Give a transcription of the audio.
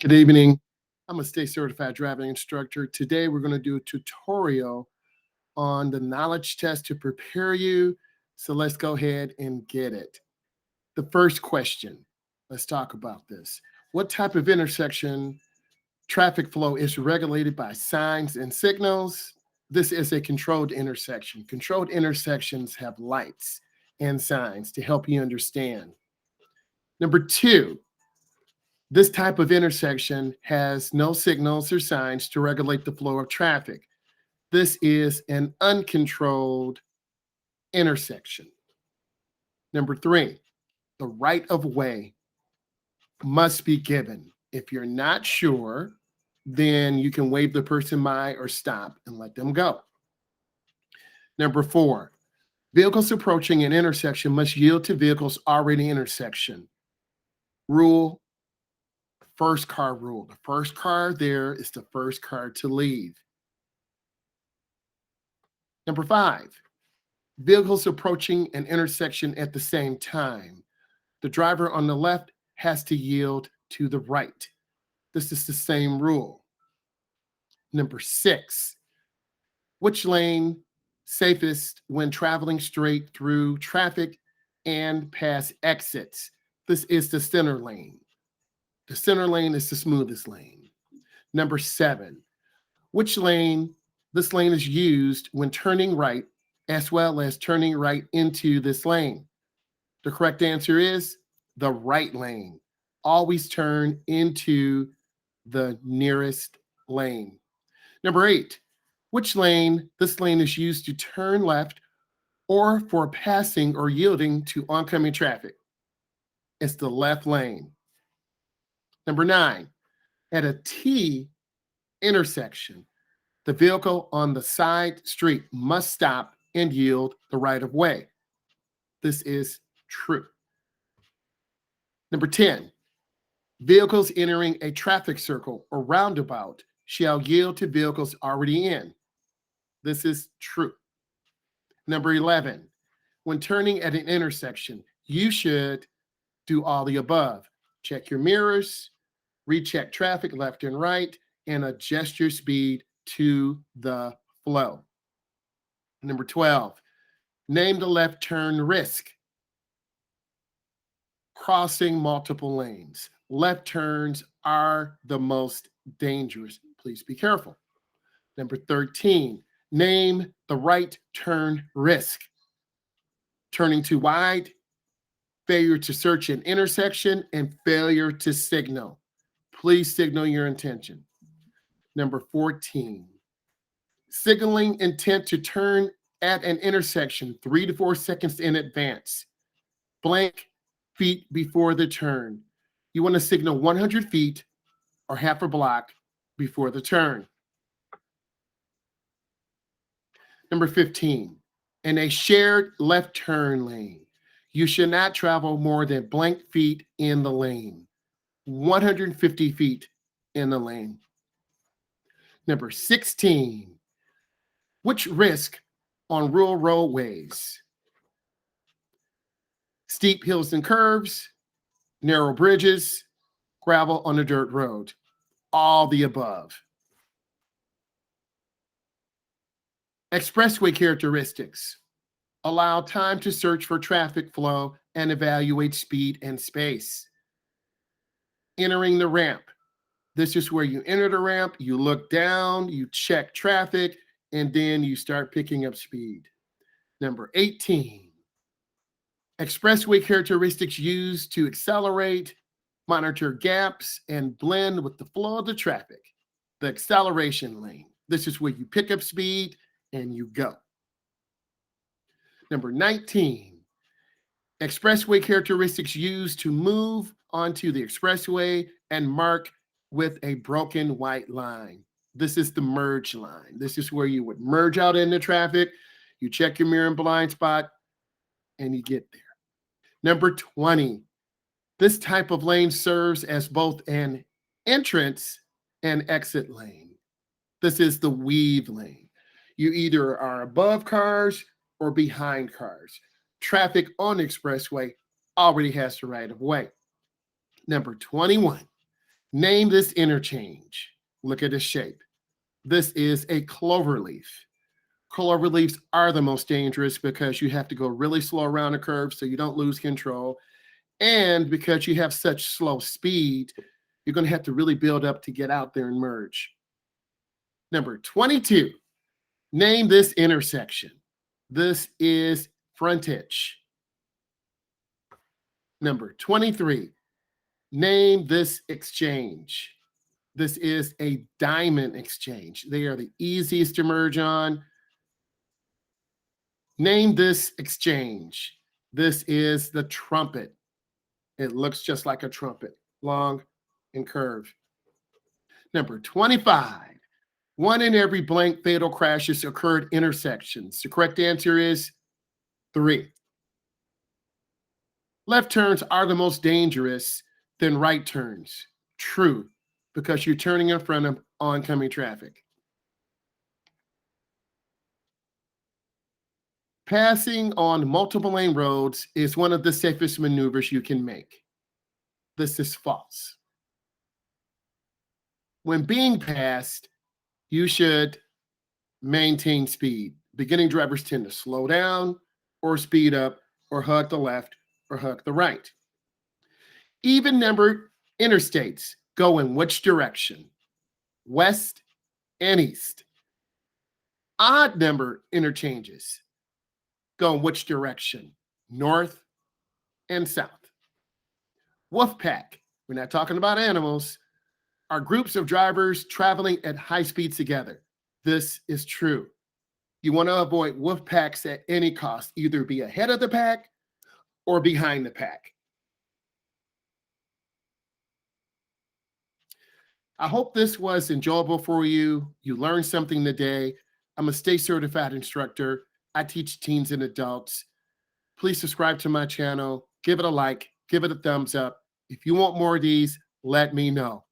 Good evening. I'm a state certified driving instructor. Today, we're going to do a tutorial on the knowledge test to prepare you. So let's go ahead and get it. The first question, let's talk about this. What type of intersection traffic flow is regulated by signs and signals? This is a controlled intersection. Controlled intersections have lights and signs to help you understand. Number two, this type of intersection has no signals or signs to regulate the flow of traffic. This is an uncontrolled intersection. Number three, the right of way must be given. If you're not sure, then you can wave the person by or stop and let them go. Number four, vehicles approaching an intersection must yield to vehicles already in intersection. Rule First car rule. The first car there is the first car to leave. Number five, vehicles approaching an intersection at the same time. The driver on the left has to yield to the right. This is the same rule. Number six, which lane safest when traveling straight through traffic and past exits? This is the center lane. The center lane is the smoothest lane. Number seven, which lane? This lane is used when turning right as well as turning right into this lane. The correct answer is the right lane. Always turn into the nearest lane. Number eight, which lane? This lane is used to turn left or for passing or yielding to oncoming traffic. It's the left lane. Number nine, at a T intersection, the vehicle on the side street must stop and yield the right of way. This is true. Number 10, vehicles entering a traffic circle or roundabout shall yield to vehicles already in. This is true. Number 11, when turning at an intersection, you should do all the above. Check your mirrors, recheck traffic left and right, and adjust your speed to the flow. Number 12, name the left turn risk. Crossing multiple lanes. Left turns are the most dangerous. Please be careful. Number 13, name the right turn risk. Turning too wide, failure to search an intersection, and failure to signal. Please signal your intention. Number 14, signaling intent to turn at an intersection 3 to 4 seconds in advance. Blank feet before the turn. You want to signal 100 feet or half a block before the turn. Number 15, in a shared left turn lane, you should not travel more than blank feet in the lane. 150 feet in the lane. Number 16, which risk on rural roadways? Steep hills and curves, narrow bridges, gravel on a dirt road. All the above. Expressway characteristics. Allow time to search for traffic flow and evaluate speed and space. Entering the ramp. This is where you enter the ramp, you look down, you check traffic, and then you start picking up speed. Number 18, expressway characteristics used to accelerate, monitor gaps, and blend with the flow of the traffic. The acceleration lane. This is where you pick up speed and you go. Number 19, expressway characteristics used to move onto the expressway and mark with a broken white line. This is the merge line. This is where you would merge out into traffic. You check your mirror and blind spot, and you get there. Number 20, this type of lane serves as both an entrance and exit lane. This is the weave lane. You either are above cars or behind cars. Traffic on the expressway already has the right of way. Number 21, Name this interchange. Look at its shape. This is a clover leaf. Clover leaves are the most dangerous because you have to go really slow around a curve so you don't lose control. And because you have such slow speed, you're going to have to really build up to get out there and merge. Number 22, name this intersection. This is frontage. Number 23, name this exchange. This is a diamond exchange. They are the easiest to merge on. Name this exchange. This is the trumpet. It looks just like a trumpet, long and curved. Number 25, one in every blank fatal crashes occurred intersections. The correct answer is 3. Left turns are the most dangerous than right turns. True, because you're turning in front of oncoming traffic. Passing on multiple lane roads is one of the safest maneuvers you can make. This is false. When being passed, you should maintain speed. Beginning drivers tend to slow down or speed up or hug the left or hug the right. Even numbered interstates go in which direction? West and east. Odd number interchanges go in which direction? North and south. Wolf pack, we're not talking about animals, are groups of drivers traveling at high speeds together. This is true. You want to avoid wolf packs at any cost, either be ahead of the pack or behind the pack. I hope this was enjoyable for you. You learned something today. I'm a state certified instructor. I teach teens and adults. Please subscribe to my channel. Give it a like. Give it a thumbs up. If you want more of these, let me know.